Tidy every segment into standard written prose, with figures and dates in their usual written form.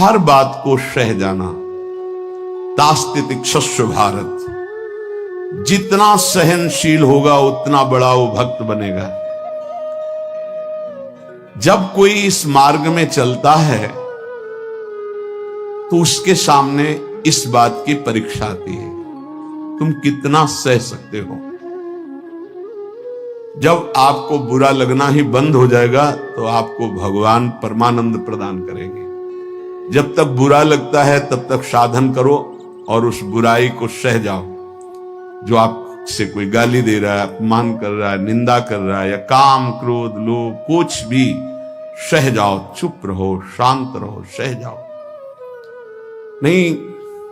हर बात को सह जाना। तास्तितिक्षस्व भारत, जितना सहनशील होगा उतना बड़ा वो भक्त बनेगा। जब कोई इस मार्ग में चलता है तो उसके सामने इस बात की परीक्षा आती है, तुम कितना सह सकते हो। जब आपको बुरा लगना ही बंद हो जाएगा तो आपको भगवान परमानंद प्रदान करेंगे। जब तक बुरा लगता है तब तक साधन करो और उस बुराई को सह जाओ। जो आपसे कोई गाली दे रहा है, अपमान कर रहा है, निंदा कर रहा है, या काम क्रोध लोभ कुछ भी, सह जाओ, चुप रहो, शांत रहो, सह जाओ। नहीं,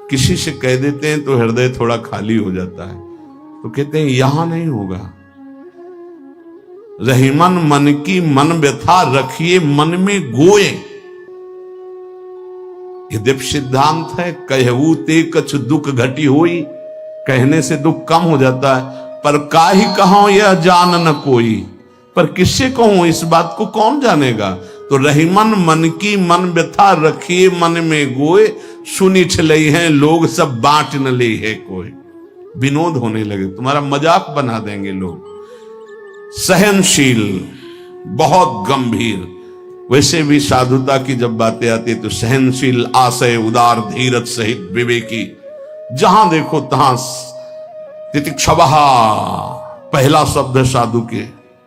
किसी से कह देते हैं तो हृदय थोड़ा खाली हो जाता है, तो कहते हैं यहां नहीं होगा। रहीमन मन की मन व्यथा रखिए मन में गोए, ये दिव्य सिद्धांत है। कहू ते कछ दुख घटी होई, कहने से दुख कम हो जाता है। पर काहि कहो यह जान न कोई, पर किससे कहूं, इस बात को कौन जानेगा। तो रहीमन मन की मन व्यथा रखिए मन में गोए, सुनी छलई हैं लोग सब बांट न ले है कोई। विनोद होने लगे, तुम्हारा मजाक बना देंगे लोग। सहनशील, बहुत गंभीर। वैसे भी साधुता की जब बातें आती है तो सहनशील, आशय, उदार, धीरज सहित विवेकी, जहां देखो तहां तितिक्षवः पहला शब्द है साधु के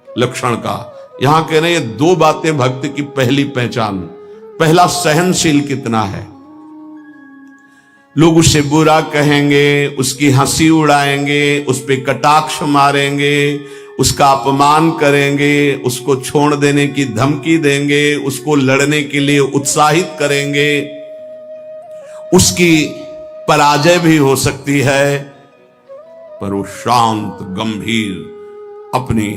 लक्षण का। यहां कह रहे हैं दो बातें भक्त की पहली पहचान। पहला, सहनशील कितना है। लोग उसे बुरा कहेंगे, उसकी हंसी उड़ाएंगे, उस पर कटाक्ष मारेंगे, उसका अपमान करेंगे, उसको छोड़ देने की धमकी देंगे, उसको लड़ने के लिए उत्साहित करेंगे। उसकी पराजय भी हो सकती है, पर वो शांत गंभीर, अपनी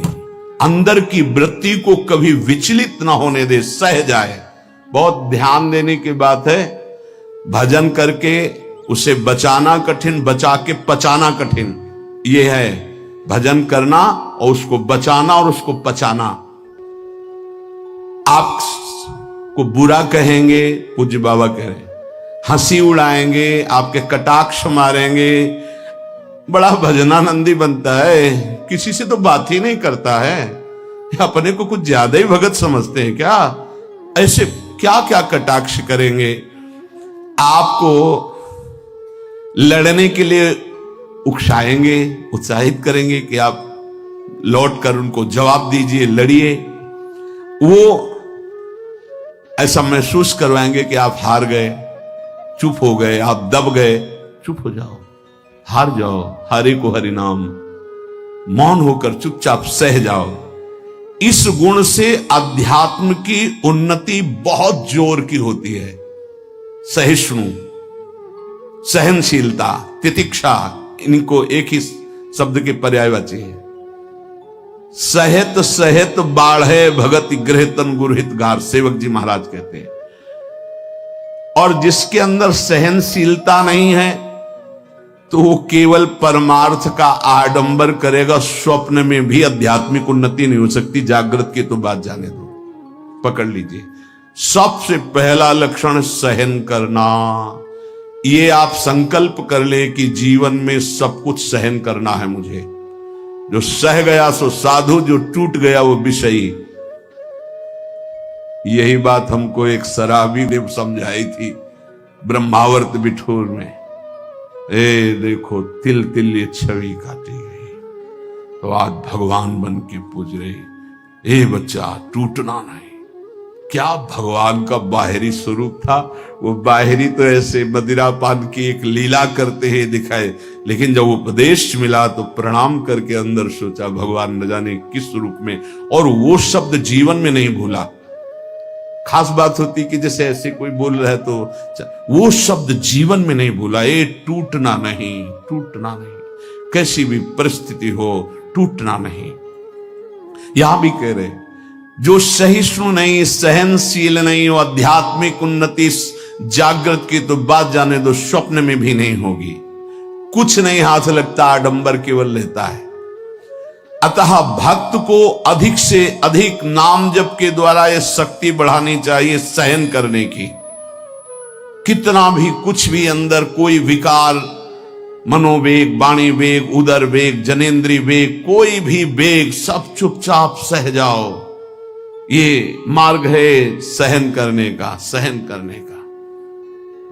अंदर की वृत्ति को कभी विचलित ना होने दे, सह जाए। बहुत ध्यान देने की बात है। भजन करके उसे बचाना कठिन, बचा के पचाना कठिन। यह है भजन करना और उसको बचाना और उसको पचाना। आप को बुरा कहेंगे, पूज्य बाबा कह रहे हैं, हंसी उड़ाएंगे, आपके कटाक्ष मारेंगे, बड़ा भजनानंदी बनता है, किसी से तो बात ही नहीं करता है, अपने को कुछ ज्यादा ही भगत समझते हैं क्या। ऐसे क्या क्या कटाक्ष करेंगे, आपको लड़ने के लिए उकसाएंगे, उत्साहित करेंगे कि आप लौट कर उनको जवाब दीजिए, लड़िए। वो ऐसा महसूस करवाएंगे कि आप हार गए, चुप हो गए, आप दब गए। चुप हो जाओ, हार जाओ, हरि को हरि नाम, मौन होकर चुपचाप सह जाओ। इस गुण से अध्यात्म की उन्नति बहुत जोर की होती है। सहिष्णु, सहनशीलता, तितिक्षा, इनको एक ही शब्द के पर्यायवाची है। सहित सहित बाढ़े भगत गृह तन गुरहित गार, सेवक जी महाराज कहते हैं। और जिसके अंदर सहनशीलता नहीं है तो वो केवल परमार्थ का आडंबर करेगा, स्वप्न में भी आध्यात्मिक उन्नति नहीं हो सकती। जागृत की तो बात जाने दो, पकड़ लीजिए। सबसे पहला लक्षण सहन करना। ये आप संकल्प कर ले कि जीवन में सब कुछ सहन करना है मुझे। जो सह गया सो साधु, जो टूट गया वो विषयी। यही बात हमको एक शराबी देव समझाई थी ब्रह्मावर्त बिठूर में। ए देखो, तिल तिल ये छवि काटी गई, तो आज भगवान बन के पूज रही। ए बच्चा, टूटना नहीं। क्या भगवान का बाहरी स्वरूप था। वो बाहरी तो ऐसे मदिरा पान की एक लीला करते ही दिखाए, लेकिन जब उपदेश मिला तो प्रणाम करके अंदर सोचा भगवान न जाने किस रूप में, और वो शब्द जीवन में नहीं भूला। खास बात होती कि जैसे ऐसे कोई बोल रहा है तो वो शब्द जीवन में नहीं भूला। ए टूटना नहीं, टूटना नहीं, कैसी भी परिस्थिति हो टूटना नहीं। यहां भी कह रहे जो सहिष्णु नहीं, सहनशील नहीं, वो आध्यात्मिक उन्नति जागृत की तो बात जाने दो, स्वप्न में भी नहीं होगी। कुछ नहीं हाथ लगता, आडंबर केवल लेता है। अतः भक्त को अधिक से अधिक नाम जप के द्वारा यह शक्ति बढ़ानी चाहिए सहन करने की। कितना भी कुछ भी अंदर कोई विकार, मनोवेग, वाणी वेग, उदर वेग, जनेन्द्रीय वेग, कोई भी वेग, सब चुपचाप सह जाओ। ये मार्ग है सहन करने का, सहन करने का।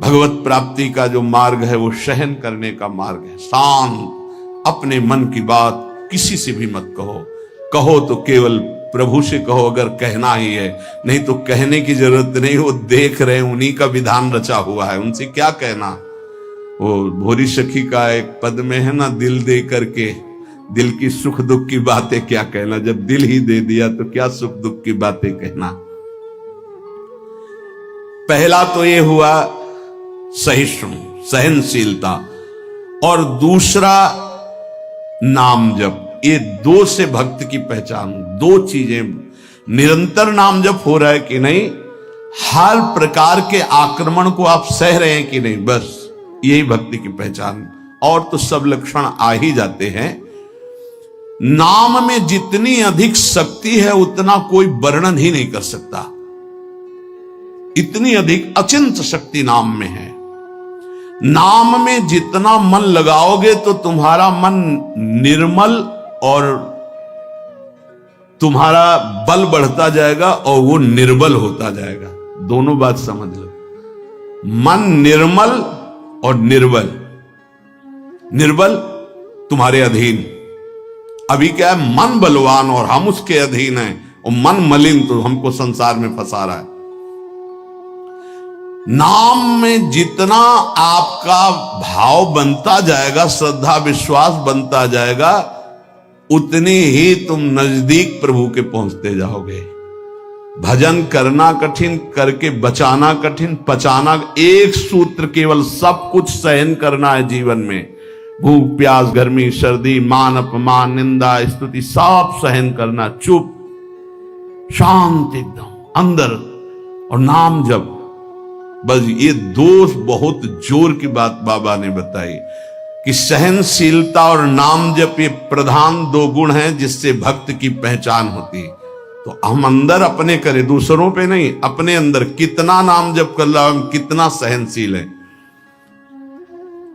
भगवत प्राप्ति का जो मार्ग है वो सहन करने का मार्ग है। शांत, अपने मन की बात किसी से भी मत कहो। कहो तो केवल प्रभु से कहो, अगर कहना ही है, नहीं तो कहने की जरूरत नहीं, वो देख रहे हैं, उन्हीं का विधान रचा हुआ है, उनसे क्या कहना। वो भोरी सखी का एक पद में है ना, दिल दे करके दिल की सुख दुख की बातें क्या कहना, जब दिल ही दे दिया तो क्या सुख दुख की बातें कहना। पहला तो ये हुआ सहिष्णु, सहनशीलता, और दूसरा नाम जप। ये दो से भक्त की पहचान, दो चीजें। निरंतर नाम जप हो रहा है कि नहीं, हर प्रकार के आक्रमण को आप सह रहे हैं कि नहीं, बस यही भक्ति की पहचान। और तो सब लक्षण आ ही जाते हैं। नाम में जितनी अधिक शक्ति है उतना कोई वर्णन ही नहीं कर सकता। इतनी अधिक अचिंत शक्ति नाम में है। नाम में जितना मन लगाओगे तो तुम्हारा मन निर्मल और तुम्हारा बल बढ़ता जाएगा और वो निर्बल होता जाएगा। दोनों बात समझ लो, मन निर्मल और निर्बल। निर्बल तुम्हारे अधीन। अभी क्या है, मन बलवान और हम उसके अधीन हैं, और मन मलिन तो हमको संसार में फंसा रहा है। नाम में जितना आपका भाव बनता जाएगा, श्रद्धा विश्वास बनता जाएगा, उतनी ही तुम नजदीक प्रभु के पहुंचते जाओगे। भजन करना कठिन, करके बचाना कठिन, पचाना एक सूत्र केवल, सब कुछ सहन करना है जीवन में। भूख प्यास, गर्मी सर्दी, मान अपमान, निंदा स्तुति, सब सहन करना, चुप शांत एकदम अंदर, और नाम जप। बस ये दो बहुत जोर की बात बाबा ने बताई कि सहनशीलता और नाम जप ये प्रधान दो गुण हैं जिससे भक्त की पहचान होती है। तो हम अंदर अपने करें, दूसरों पे नहीं, अपने अंदर कितना नाम जप कर रहा, हम कितना सहनशील है।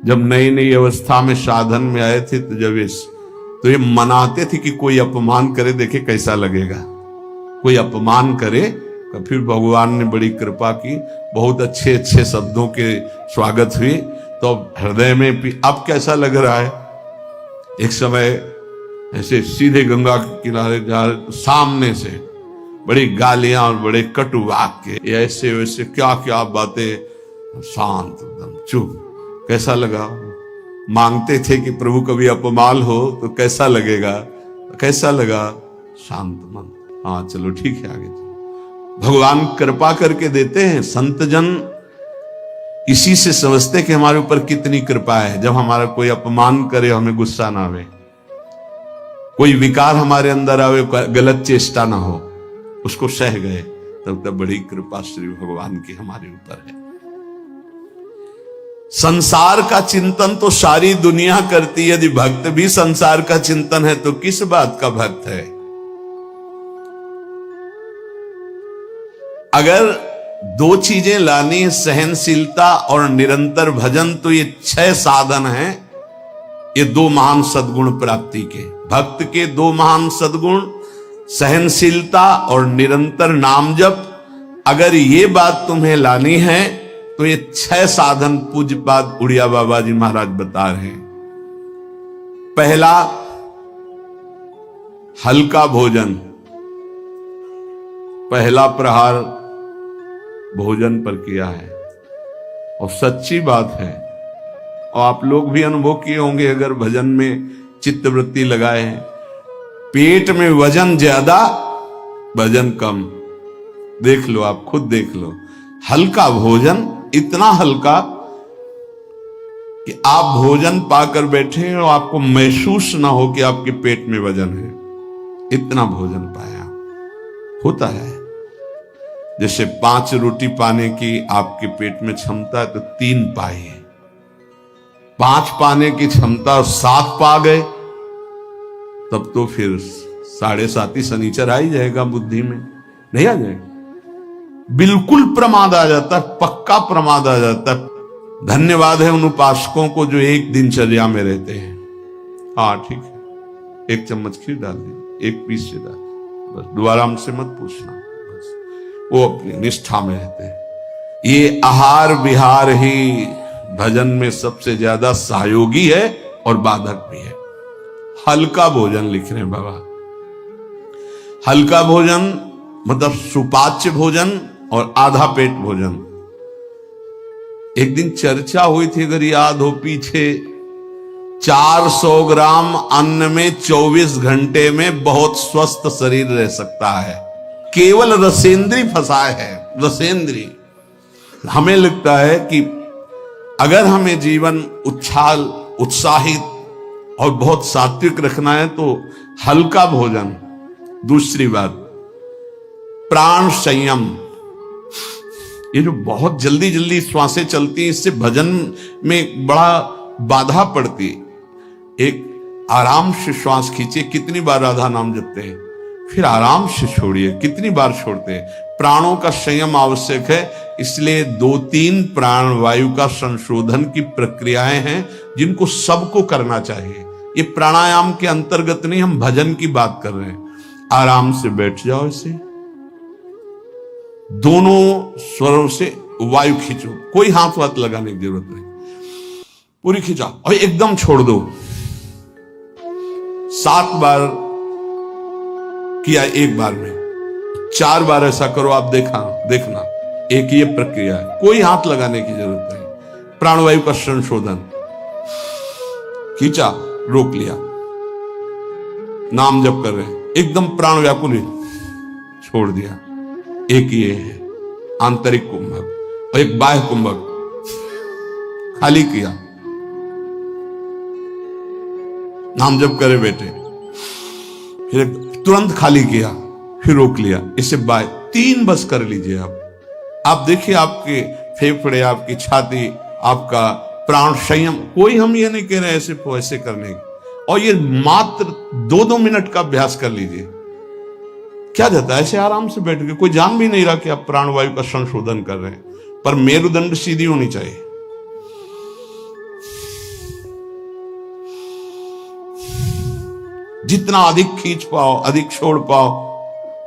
जब नई नई अवस्था में साधन में आए थे तो ये मनाते थे कि कोई अपमान करे, देखे कैसा लगेगा। कोई अपमान करे, फिर भगवान ने बड़ी कृपा की, बहुत अच्छे अच्छे शब्दों के स्वागत हुई, तो हृदय में अब कैसा लग रहा है। एक समय ऐसे सीधे गंगा के किनारे जा रहे, सामने से बड़ी गालियां और बड़े कटु वाक्य, ऐसे वैसे क्या क्या बातें, शांत एकदम चुप। कैसा लगा। मांगते थे कि प्रभु कभी अपमान हो तो कैसा लगेगा, कैसा लगा, शांत मन। हाँ चलो ठीक है, आगे चलो। भगवान कृपा करके देते हैं। संत जन इसी से समझते कि हमारे ऊपर कितनी कृपा है। जब हमारा कोई अपमान करे, हमें गुस्सा ना आवे, कोई विकार हमारे अंदर आवे, गलत चेष्टा ना हो, उसको सह गए, तब बड़ी कृपा श्री भगवान की हमारे ऊपर है। संसार का चिंतन तो सारी दुनिया करती है। यदि भक्त भी संसार का चिंतन है तो किस बात का भक्त है। अगर दो चीजें लानी है, सहनशीलता और निरंतर भजन, तो ये 6 साधन हैं। ये 2 महान सद्गुण प्राप्ति के, भक्त के 2 महान सद्गुण, सहनशीलता और निरंतर नाम जप। अगर ये बात तुम्हें लानी है तो ये 6 साधन पूज्यपाद उड़िया बाबा जी महाराज बता रहे हैं। पहला, हल्का भोजन। पहला प्रहार भोजन पर किया है, और सच्ची बात है, और आप लोग भी अनुभव किए होंगे अगर भजन में चित्तवृत्ति लगाए हैं। पेट में वजन ज्यादा, भजन कम। देख लो, आप खुद देख लो। हल्का भोजन, इतना हल्का कि आप भोजन पाकर बैठे और आपको महसूस ना हो कि आपके पेट में वजन है। इतना भोजन पाया होता है। जैसे 5 रोटी पाने की आपके पेट में क्षमता है तो 3 पाइए। 5 पाने की क्षमता 7 पा गए, तब तो फिर 7.5 शनिचर आ ही जाएगा बुद्धि में, नहीं आ जाएगा। बिल्कुल प्रमाद आ जाता है, पक्का प्रमाद आ जाता है। धन्यवाद है उन उपासकों को जो एक दिनचर्या में रहते हैं। हाँ ठीक है, एक चम्मच खीर डाल दी, एक पीस से डाल, बस दोबारा हमसे मत पूछना, बस वो अपनी निष्ठा में रहते हैं। ये आहार विहार ही भजन में सबसे ज्यादा सहयोगी है और बाधक भी है। हल्का भोजन लिख रहे हैं बाबा, हल्का भोजन मतलब सुपाच्य भोजन और आधा पेट भोजन। एक दिन चर्चा हुई थी, अगर याद हो पीछे, 400 ग्राम अन्न में 24 घंटे में बहुत स्वस्थ शरीर रह सकता है। केवल रसेंद्री फंसाए है, रसेंद्री। हमें लगता है कि अगर हमें जीवन उछाल उत्साहित और बहुत सात्विक रखना है तो हल्का भोजन। दूसरी बात, प्राण संयम। ये जो बहुत जल्दी जल्दी श्वासें चलती हैं, इससे भजन में बड़ा बाधा पड़ती है। एक आराम से श्वास खींचिए, कितनी बार राधा नाम जपते हैं, फिर आराम से छोड़िए, कितनी बार छोड़ते हैं। प्राणों का संयम आवश्यक है, इसलिए 2-3 प्राण वायु का संशोधन की प्रक्रियाएं हैं जिनको सबको करना चाहिए। ये प्राणायाम के अंतर्गत नहीं, हम भजन की बात कर रहे हैं। आराम से बैठ जाओ, इसे दोनों स्वरों से वायु खींचो, कोई हाथ वाथ लगाने की जरूरत नहीं, पूरी खींचाओ और एकदम छोड़ दो। 7 बार किया एक बार में, 4 बार ऐसा करो, आप देखना एक ये प्रक्रिया है, कोई हाथ लगाने की जरूरत नहीं। प्राणवायु का संशोधन, खींचा, रोक लिया, नाम जप कर रहे हैं, एकदम प्राण व्याकुल, छोड़ दिया। एक ये है आंतरिक कुंभक और एक बाह्य कुंभक, खाली किया, नाम जप करे बेटे, फिर तुरंत खाली किया, फिर रोक लिया, इसे बाय 3 बस कर लीजिए आप देखिए आपके फेफड़े, आपकी छाती, आपका प्राण संयम। कोई हम ये नहीं कह रहे ऐसे ऐसे करने की, और ये मात्र 2-2 मिनट का अभ्यास कर लीजिए, क्या जाता है। ऐसे आराम से बैठ के, कोई जान भी नहीं रहा कि आप प्राणवायु का संशोधन कर रहे हैं, पर मेरुदंड सीधी होनी चाहिए। जितना अधिक खींच पाओ, अधिक छोड़ पाओ,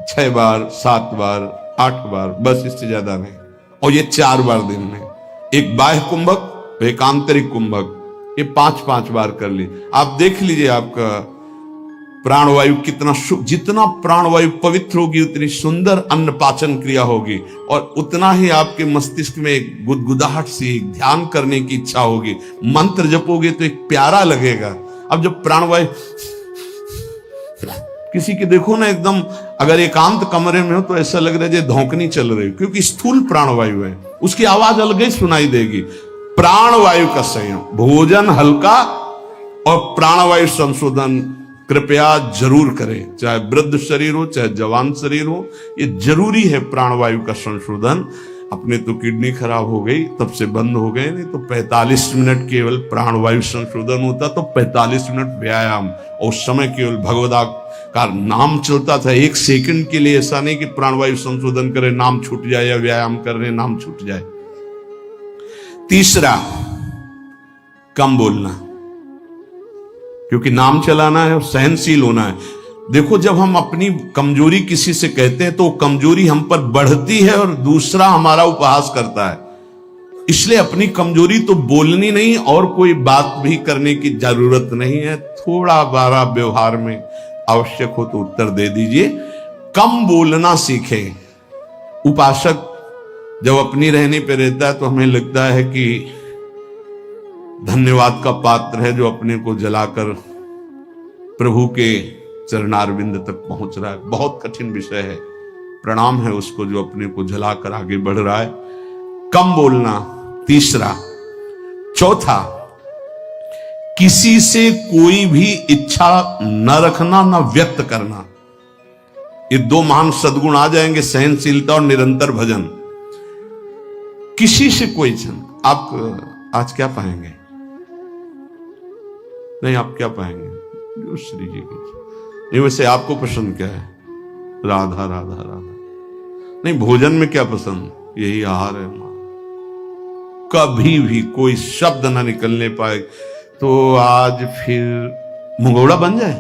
6 बार, 7 बार, 8 बार, बस, इससे ज्यादा नहीं। और ये 4 बार दिन में, एक बाह्य कुंभक, एक आंतरिक कुंभक, ये 5-5 बार कर ली। आप देख लीजिए आपका प्राणवायु कितना, जितना प्राणवायु पवित्र होगी उतनी सुंदर अन्न पाचन क्रिया होगी, और उतना ही आपके मस्तिष्क में एक गुदगुदाहट सी, ध्यान करने की इच्छा होगी। मंत्र जपोगे तो एक प्यारा लगेगा। अब जब प्राणवायु किसी की देखो ना, एकदम अगर एकांत कमरे में हो तो ऐसा लग रहा है जैसे धौंकनी चल रही, क्योंकि स्थूल प्राणवायु है, उसकी आवाज अलग ही सुनाई देगी। प्राणवायु का संयम, भोजन हल्का और प्राणवायु संशोधन कृपया जरूर करें, चाहे वृद्ध शरीर हो चाहे जवान शरीर हो, ये जरूरी है प्राणवायु का संशोधन। अपने तो किडनी खराब हो गई, तब से बंद हो गए, नहीं तो 45 मिनट केवल प्राणवायु संशोधन होता, तो 45 मिनट व्यायाम, और उस समय केवल भगवदा का नाम चलता था। 1 सेकंड के लिए ऐसा नहीं कि प्राणवायु संशोधन करे, नाम छूट जाए, या व्यायाम करने नाम छूट जाए। तीसरा, कम बोलना, क्योंकि नाम चलाना है और सहनशील होना है। देखो, जब हम अपनी कमजोरी किसी से कहते हैं तो कमजोरी हम पर बढ़ती है और दूसरा हमारा उपहास करता है। इसलिए अपनी कमजोरी तो बोलनी नहीं, और कोई बात भी करने की जरूरत नहीं है। थोड़ा बारा व्यवहार में आवश्यक हो तो उत्तर दे दीजिए, कम बोलना सीखें। उपासक जब अपनी रहने पे रहता है तो हमें लगता है कि धन्यवाद का पात्र है, जो अपने को जलाकर प्रभु के चरणारविंद तक पहुंच रहा है। बहुत कठिन विषय है, प्रणाम है उसको जो अपने को जलाकर आगे बढ़ रहा है। कम बोलना, तीसरा। चौथा, किसी से कोई भी इच्छा न रखना, न व्यक्त करना। ये 2 महान सद्गुण आ जाएंगे, सहनशीलता और निरंतर भजन। किसी से कोई इच्छा, आप आज क्या पाएंगे? नहीं, आप क्या पाएंगे? जो श्री जी की, ये वैसे आपको पसंद क्या है? राधा राधा राधा। नहीं भोजन में क्या पसंद, यही आहार है हमारा। कभी भी कोई शब्द ना निकलने पाए तो आज फिर मुंगौड़ा बन जाए,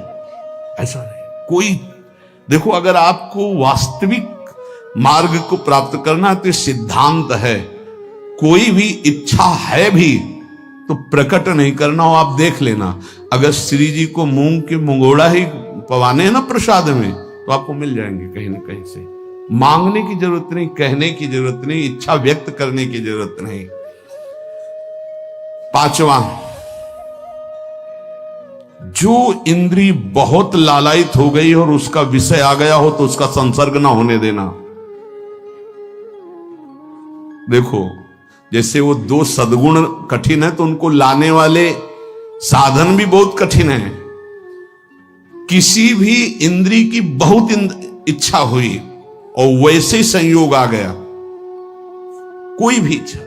ऐसा नहीं। कोई देखो, अगर आपको वास्तविक मार्ग को प्राप्त करना है तो ये सिद्धांत है, कोई भी इच्छा है भी तो प्रकट नहीं करना हो। आप देख लेना, अगर श्री जी को मूंग के मुंगोड़ा ही पवाने हैं ना प्रसाद में, तो आपको मिल जाएंगे कहीं ना कहीं से। मांगने की जरूरत नहीं, कहने की जरूरत नहीं, इच्छा व्यक्त करने की जरूरत नहीं। पांचवा, जो इंद्री बहुत लालायित हो गई और उसका विषय आ गया हो तो उसका संसर्ग ना होने देना। देखो, जैसे वो दो सद्गुण कठिन है तो उनको लाने वाले साधन भी बहुत कठिन है। किसी भी इंद्री की बहुत इच्छा हुई और वैसे ही संयोग आ गया, कोई भी इच्छा,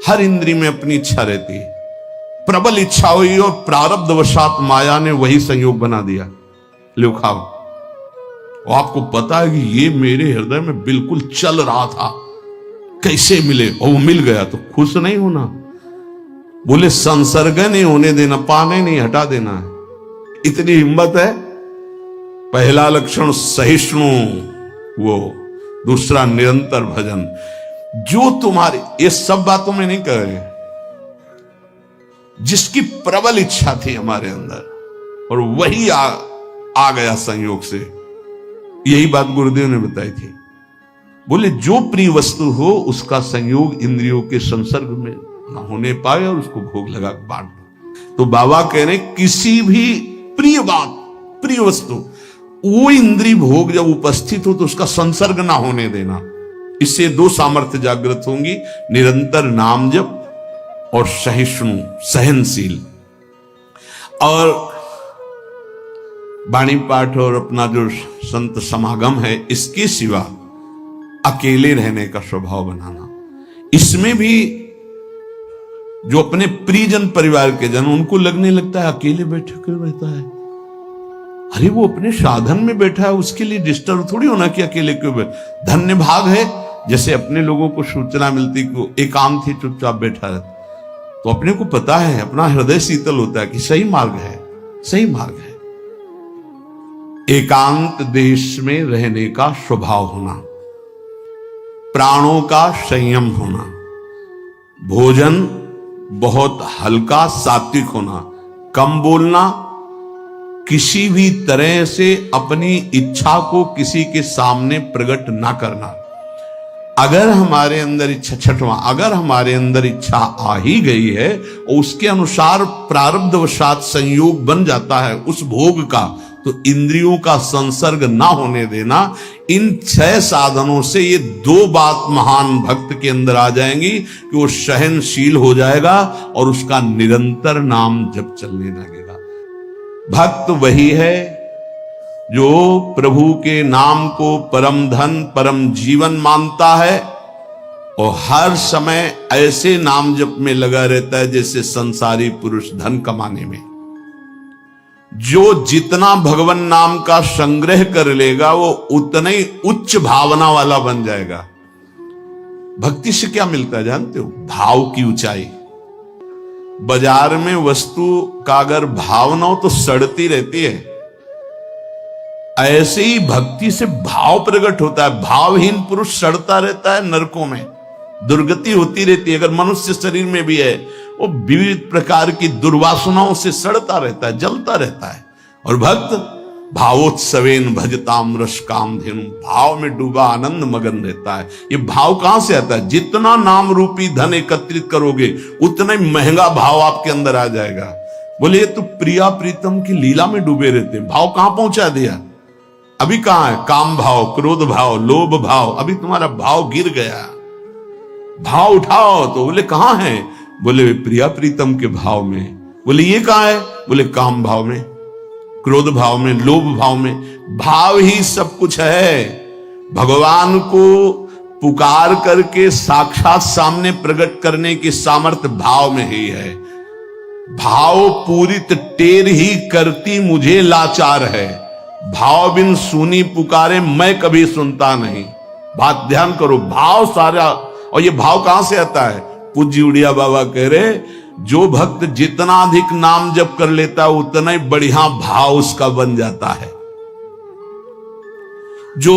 हर इंद्री में अपनी इच्छा रहती है, प्रबल इच्छा हुई और प्रारब्धवशात माया ने वही संयोग बना दिया, लो खाओ। और आपको पता है कि ये मेरे हृदय में बिल्कुल चल रहा था, कैसे मिले, और वो मिल गया, तो खुश नहीं होना। बोले संसर्ग नहीं होने देना, पाने नहीं हटा देना है। इतनी हिम्मत है। पहला लक्षण सहिष्णु, वो दूसरा निरंतर भजन। जो तुम्हारी, ये सब बातों में नहीं कह रहे, जिसकी प्रबल इच्छा थी हमारे अंदर और वही आ गया संयोग से, यही बात गुरुदेव ने बताई थी। बोले जो प्रिय वस्तु हो उसका संयोग इंद्रियों के संसर्ग में ना होने पाए और उसको भोग लगा बांट दो। तो बाबा कह रहे किसी भी प्रिय बात, प्रिय वस्तु, वो इंद्रिय भोग जब उपस्थित हो तो उसका संसर्ग ना होने देना। इससे दो सामर्थ्य जागृत होंगी, निरंतर नाम जप और सहिष्णु, सहनशील। और वाणी पाठ और अपना जो संत समागम है, इसके सिवा अकेले रहने का स्वभाव बनाना। इसमें भी जो अपने प्रियजन परिवार के जन, उनको लगने लगता है अकेले बैठे क्यों रहता है। अरे वो अपने साधन में बैठा है, उसके लिए डिस्टर्ब थोड़ी होना कि अकेले क्यों बैठा। धन्य भाग है जैसे अपने लोगों को सूचना मिलती कि एकांत ही चुपचाप बैठा है, तो अपने को पता है, अपना हृदय शीतल होता है कि सही मार्ग है, सही मार्ग है। एकांत देश में रहने का स्वभाव होना, प्राणों का संयम होना, भोजन बहुत हल्का सात्विक होना, कम बोलना, किसी भी तरह से अपनी इच्छा को किसी के सामने प्रकट ना करना। अगर हमारे अंदर इच्छा, छठवां, अगर हमारे अंदर इच्छा आ ही गई है और उसके अनुसार प्रारब्धवशात संयोग बन जाता है उस भोग का, तो इंद्रियों का संसर्ग ना होने देना। इन 6 साधनों से ये 2 बात महान भक्त के अंदर आ जाएंगी कि वो सहनशील हो जाएगा और उसका निरंतर नाम जप चलने लगेगा। भक्त वही है जो प्रभु के नाम को परम धन, परम जीवन मानता है और हर समय ऐसे नाम जप में लगा रहता है जैसे संसारी पुरुष धन कमाने में। जो जितना भगवान नाम का संग्रह कर लेगा वो उतना ही उच्च भावना वाला बन जाएगा। भक्ति से क्या मिलता है जानते हो? भाव की ऊंचाई। बाजार में वस्तु का अगर भाव ना हो तो सड़ती रहती है, ऐसे ही भक्ति से भाव प्रकट होता है। भावहीन पुरुष सड़ता रहता है नरकों में, दुर्गति होती रहती है। अगर मनुष्य शरीर में भी है, वो विविध प्रकार की दुर्वासनाओं से सड़ता रहता है, जलता रहता है। और भक्त भावोत्सवेन भजताम रस कामधेनु, भाव में डूबा आनंद मगन रहता है। ये भाव कहां से आता है? जितना नाम रूपी धन एकत्रित करोगे उतना ही महंगा भाव आपके अंदर आ जाएगा। बोले ये तो प्रिया प्रीतम की लीला में डूबे रहते हैं, भाव कहां पहुंचा दिया? अभी कहां है? काम भाव, क्रोध भाव, लोभ भाव। अभी तुम्हारा भाव गिर गया, भाव उठाओ। तो बोले कहां है? बोले प्रिया प्रीतम के भाव में। बोले ये कहां है? बोले काम भाव में, क्रोध भाव में, लोभ भाव में। भाव ही सब कुछ है। भगवान को पुकार करके साक्षात सामने प्रकट करने की सामर्थ्य भाव में ही है। भाव पूरित टेर ही करती मुझे लाचार है, भाव बिन सुनी पुकारे मैं कभी सुनता नहीं। बात ध्यान करो, भाव सारा। और ये भाव कहां से आता है? पूज्य उड़िया बाबा कह रहे, जो भक्त जितना अधिक नाम जप कर लेता है उतना ही बढ़िया भाव उसका बन जाता है। जो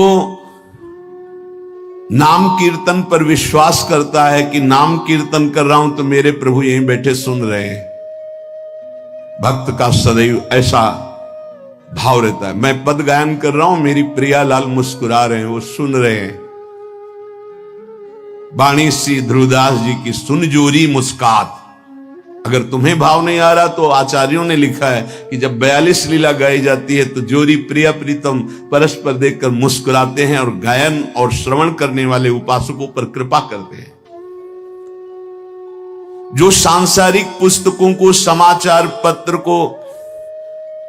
नाम कीर्तन पर विश्वास करता है कि नाम कीर्तन कर रहा हूं तो मेरे प्रभु यहीं बैठे सुन रहे हैं, भक्त का सदैव ऐसा भाव रहता है। मैं पद गायन कर रहा हूं, मेरी प्रियालाल मुस्कुरा रहे हैं, वो सुन रहे हैं। बाणी श्री ध्रुवदास जी की सुन जोरी मुस्कात। अगर तुम्हें भाव नहीं आ रहा तो आचार्यों ने लिखा है कि जब 42 लीला गाई जाती है तो जोरी प्रिया प्रीतम परस्पर देखकर मुस्कुराते हैं और गायन और श्रवण करने वाले उपासकों पर कृपा करते हैं। जो सांसारिक पुस्तकों को, समाचार पत्र को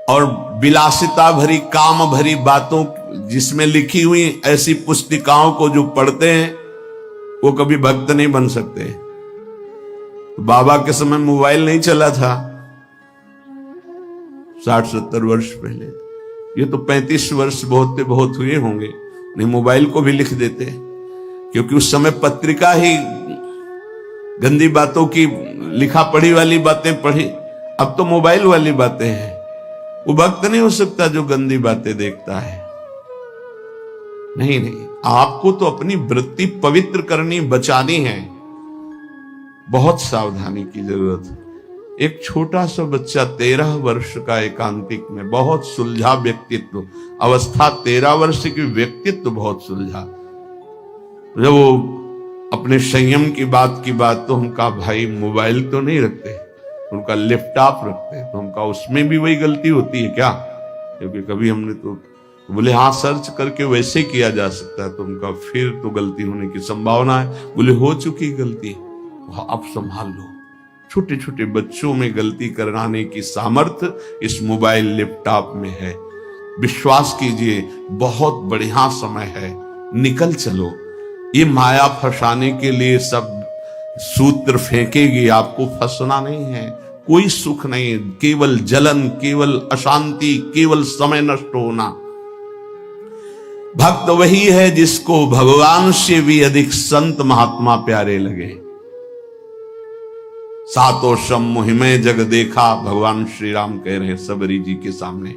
और विलासिता भरी काम भरी बातों जिसमें लिखी हुई ऐसी पुस्तिकाओं को जो पढ़ते हैं वो कभी भक्त नहीं बन सकते। तो बाबा के समय मोबाइल नहीं चला था 60-70 वर्ष पहले, ये तो 35 वर्ष बहुत हुए होंगे, नहीं मोबाइल को भी लिख देते, क्योंकि उस समय पत्रिका ही गंदी बातों की लिखा पढ़ी वाली बातें पढ़ी। अब तो मोबाइल वाली बातें हैं। वो भक्त नहीं हो सकता जो गंदी बातें देखता है। नहीं, आपको तो अपनी वृत्ति पवित्र करनी, बचानी है। बहुत सावधानी की जरूरत है। एक छोटा सा बच्चा 13 वर्ष का एकांतिक में, बहुत सुलझा व्यक्तित्व, अवस्था 13 वर्ष की, व्यक्तित्व बहुत सुलझा। जब वो अपने संयम की बात तो हम कहा भाई मोबाइल तो नहीं रखते, उनका लैपटॉप रखते, तो हम कहा उसमें भी वही गलती होती है क्या? क्योंकि कभी हमने तो बोले हाँ सर्च करके वैसे किया जा सकता है, तो उनका फिर तो गलती होने की संभावना है। बोले हो चुकी गलती, अब संभाल लो। छोटे छोटे बच्चों में गलती कराने की सामर्थ्य इस मोबाइल लैपटॉप में है। विश्वास कीजिए बहुत बढ़िया समय है, निकल चलो। ये माया फंसाने के लिए सब सूत्र फेंकेगी, आपको फंसना नहीं है। कोई सुख नहीं, केवल जलन, केवल अशांति, केवल समय नष्ट होना। भक्त वही है जिसको भगवान से भी अधिक संत महात्मा प्यारे लगे। सातों सम मुहिमे जग देखा, भगवान श्री राम कह रहे हैं सबरी जी के सामने,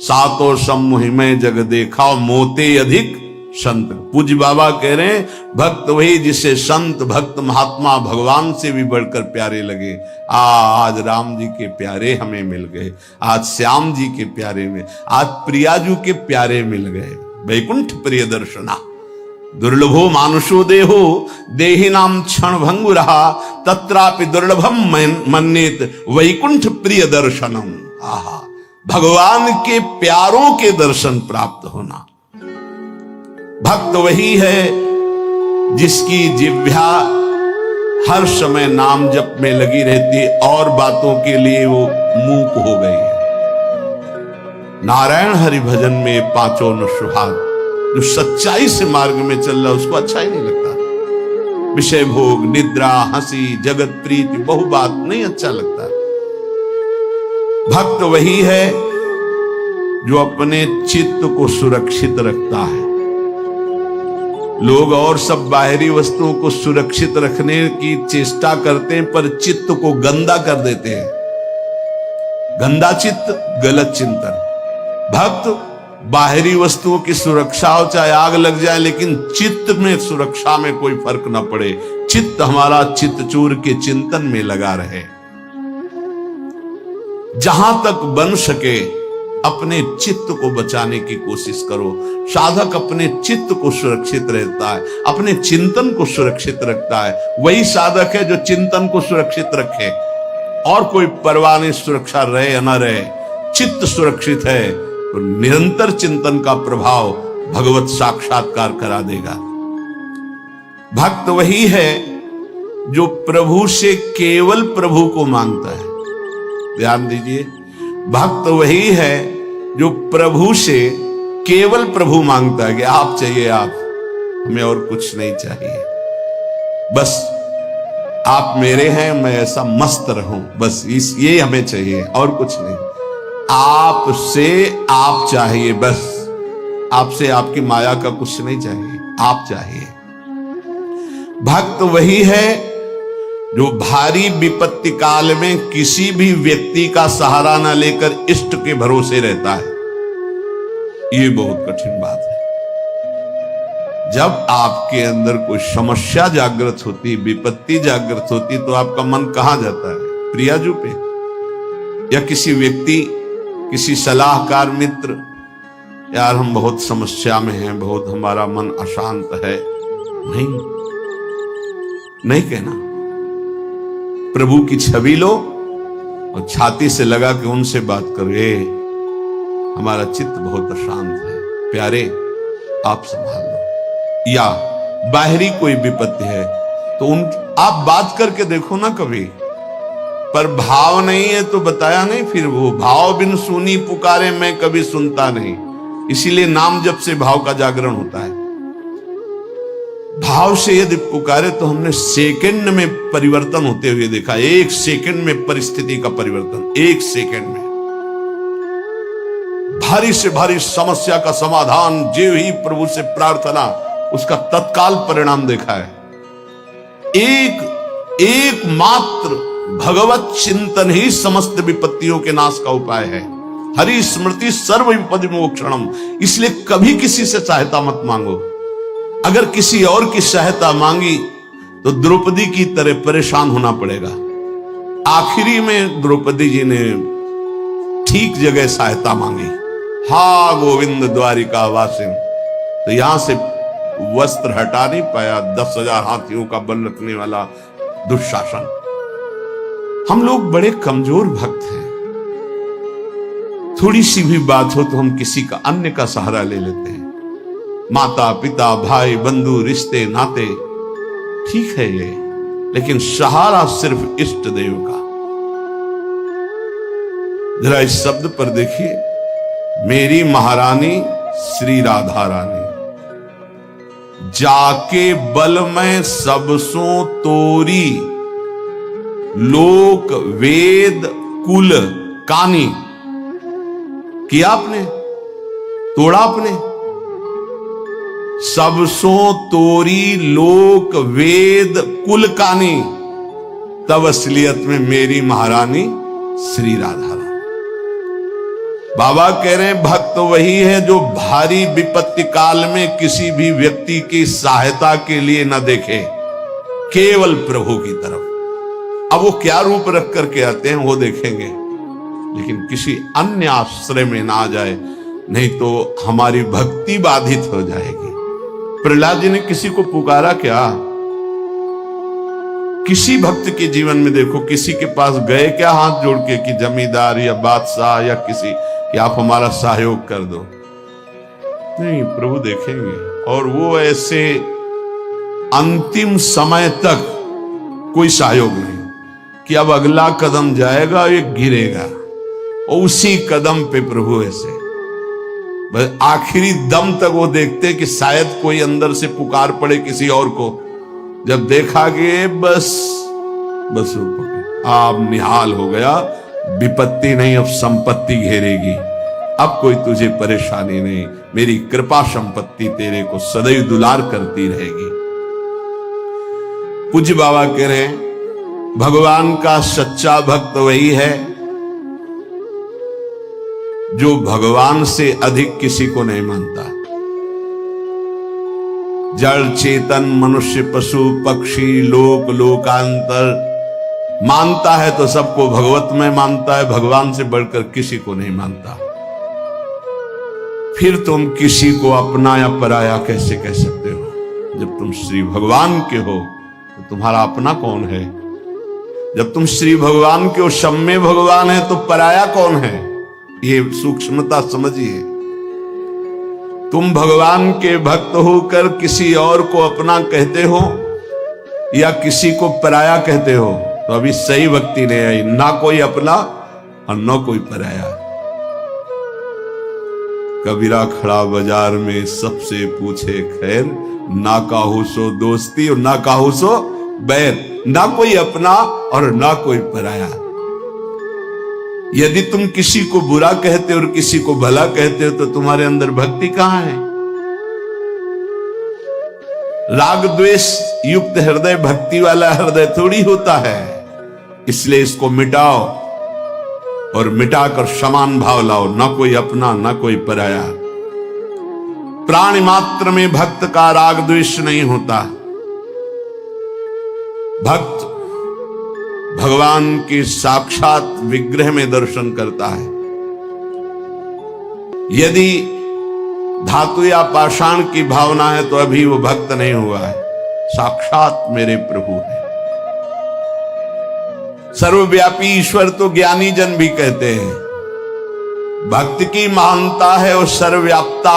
सातों सम मुहिमे जग देखा मोते अधिक संत। पूज्य बाबा कह रहे हैं भक्त वही जिसे संत भक्त महात्मा भगवान से भी बढ़कर प्यारे लगे। आज राम जी के प्यारे हमें मिल गए, आज श्याम जी के प्यारे में, आज प्रियाजू के प्यारे मिल गए। वैकुंठ प्रिय दर्शना दुर्लभो मानुषो देहो देहि नाम क्षण भंगु रहा तत्रापि दुर्लभम मन्येत वैकुंठ प्रिय दर्शनम। आहा, भगवान के प्यारों के दर्शन प्राप्त होना। भक्त वही है जिसकी जिह्वा हर समय नाम जप में लगी रहती है और बातों के लिए वो मूक हो गई है। नारायण हरि भजन में पांचों न सुहाग, जो सच्चाई से मार्ग में चल रहा उसको अच्छा ही नहीं लगता। विषय भोग, निद्रा, हंसी, जगत प्रीति, बहु बात नहीं अच्छा लगता। भक्त वही है जो अपने चित्त को सुरक्षित रखता है। लोग और सब बाहरी वस्तुओं को सुरक्षित रखने की चेष्टा करते हैं पर चित्त को गंदा कर देते हैं। गंदा चित्त, गलत चिंतन। भक्त बाहरी वस्तुओं की सुरक्षा हो, चाहे आग लग जाए, लेकिन चित्त में सुरक्षा में कोई फर्क ना पड़े। चित्त हमारा चित्तचूर के चिंतन में लगा रहे। जहां तक बन सके अपने चित्त को बचाने की कोशिश करो। साधक अपने चित्त को सुरक्षित रहता है, अपने चिंतन को सुरक्षित रखता है। वही साधक है जो चिंतन को सुरक्षित रखे, और कोई परवाह नहीं सुरक्षा रहे या ना रहे। चित्त सुरक्षित है तो निरंतर चिंतन का प्रभाव भगवत साक्षात्कार करा देगा। भक्त वही है जो प्रभु से केवल प्रभु को मांगता है। ध्यान दीजिए, भक्त वही है जो प्रभु से केवल प्रभु मांगता है कि आप चाहिए आप, हमें और कुछ नहीं चाहिए। बस आप मेरे हैं, मैं ऐसा मस्त रहूं, बस ये हमें चाहिए और कुछ नहीं। आपसे आप चाहिए, बस आपसे आपकी माया का कुछ नहीं चाहिए। आप चाहिए। भक्त वही है जो भारी विपत्ति काल में किसी भी व्यक्ति का सहारा न लेकर इष्ट के भरोसे रहता है। ये बहुत कठिन बात है। जब आपके अंदर कोई समस्या जागृत होती, विपत्ति जागृत होती, तो आपका मन कहां जाता है? प्रियाजू पे, या किसी व्यक्ति, किसी सलाहकार मित्र, यार हम बहुत समस्या में हैं, बहुत हमारा मन अशांत है। नहीं कहना। प्रभु की छवि लो और छाती से लगा के उनसे बात करो, हमारा चित्त बहुत अशांत है, प्यारे आप संभाल लो। या बाहरी कोई विपत्ति है तो आप बात करके देखो ना कभी, पर भाव नहीं है तो बताया नहीं। फिर वो भाव बिन सुनी पुकारे मैं कभी सुनता नहीं, इसीलिए नाम जप से भाव का जागरण होता है। भाव से यदि पुकारे तो हमने सेकंड में परिवर्तन होते हुए देखा। एक सेकंड में परिस्थिति का परिवर्तन, एक सेकंड में भारी से भारी समस्या का समाधान, जो ही प्रभु से प्रार्थना, उसका तत्काल परिणाम देखा है। एक मात्र भगवत चिंतन ही समस्त विपत्तियों के नाश का उपाय है। हरि स्मृति सर्व विपदि मोक्षणम। इसलिए कभी किसी से सहायता मत मांगो। अगर किसी और की सहायता मांगी तो द्रौपदी की तरह परेशान होना पड़ेगा। आखिरी में द्रौपदी जी ने ठीक जगह सहायता मांगी। हा गोविंद द्वारिका वासिन, तो यहां से वस्त्र हटा नहीं पाया 10,000 हाथियों का बल रखने वाला दुशासन। हम लोग बड़े कमजोर भक्त हैं। थोड़ी सी भी बात हो तो हम किसी का, अन्य का सहारा ले लेते हैं। माता पिता भाई बंधु रिश्ते नाते ठीक है ये, लेकिन सहारा सिर्फ इष्ट देव का। जरा इस शब्द पर देखिए, मेरी महारानी श्री राधा रानी, जाके बल में सबसों तोरी, लोक वेद कुल कानी। किया आपने, तोड़ा आपने। सबसों तोरी लोक वेद कुल कानी, तब असलियत में मेरी महारानी श्री राधा। बाबा कह रहे हैं भक्त वही है जो भारी विपत्ति काल में किसी भी व्यक्ति की सहायता के लिए न देखे, केवल प्रभु की तरफ। अब वो क्या रूप रख करके आते हैं वो देखेंगे, लेकिन किसी अन्य आश्रय में ना जाए, नहीं तो हमारी भक्ति बाधित हो जाएगी। प्रहलाद जी ने किसी को पुकारा क्या? किसी भक्त के जीवन में देखो, किसी के पास गए क्या हाथ जोड़ के कि जमींदार या बादशाह या किसी कि आप हमारा सहयोग कर दो? नहीं, प्रभु देखेंगे। और वो ऐसे अंतिम समय तक कोई सहयोग नहीं कि अब अगला कदम जाएगा एक गिरेगा, और उसी कदम पे प्रभु ऐसे बस आखिरी दम तक वो देखते कि शायद कोई अंदर से पुकार पड़े किसी और को। जब देखा कि बस आप निहाल हो गया, विपत्ति नहीं अब संपत्ति घेरेगी, अब कोई तुझे परेशानी नहीं, मेरी कृपा संपत्ति तेरे को सदैव दुलार करती रहेगी। पूज्य बाबा कह रहे हैं भगवान का सच्चा भक्त वही है जो भगवान से अधिक किसी को नहीं मानता। जड़ चेतन मनुष्य पशु पक्षी लोक लोकांतर मानता है तो सबको भगवत में मानता है, भगवान से बढ़कर किसी को नहीं मानता। फिर तुम किसी को अपना या पराया कैसे कह सकते हो? जब तुम श्री भगवान के हो तो तुम्हारा अपना कौन है? जब तुम श्री भगवान के हो, सम्य भगवान है, तो पराया कौन है? ये सूक्ष्मता समझिए। तुम भगवान के भक्त होकर किसी और को अपना कहते हो या किसी को पराया कहते हो, तो अभी सही भक्ति नहीं आई। ना कोई अपना और ना कोई पराया। कबीरा खड़ा बाजार में सबसे पूछे खैर, ना काहू सो दोस्ती और ना काहू सो बैर। ना कोई अपना और ना कोई पराया। यदि तुम किसी को बुरा कहते और किसी को भला कहते हो तो तुम्हारे अंदर भक्ति कहां है? राग द्वेष युक्त हृदय भक्ति वाला हृदय थोड़ी होता है। इसलिए इसको मिटाओ और मिटाकर समान भाव लाओ, ना कोई अपना ना कोई पराया। प्राणी मात्र में भक्त का राग द्वेष नहीं होता। भक्त भगवान के साक्षात विग्रह में दर्शन करता है। यदि धातु या पाषाण की भावना है तो अभी वो भक्त नहीं हुआ है, साक्षात मेरे प्रभु है। सर्वव्यापी ईश्वर तो ज्ञानी जन भी कहते हैं। भक्त की महानता है और सर्वव्यापता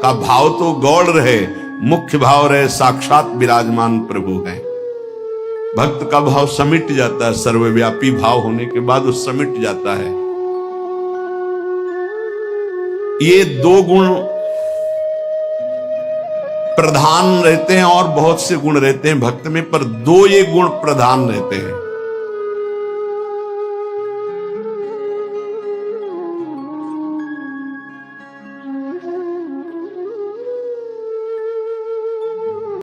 का भाव तो गौड़ रहे, मुख्य भाव रहे साक्षात विराजमान प्रभु है। भक्त का भाव समिट जाता है, सर्वव्यापी भाव होने के बाद वो समिट जाता है। ये दो गुण प्रधान रहते हैं और बहुत से गुण रहते हैं भक्त में, पर दो ये गुण प्रधान रहते हैं।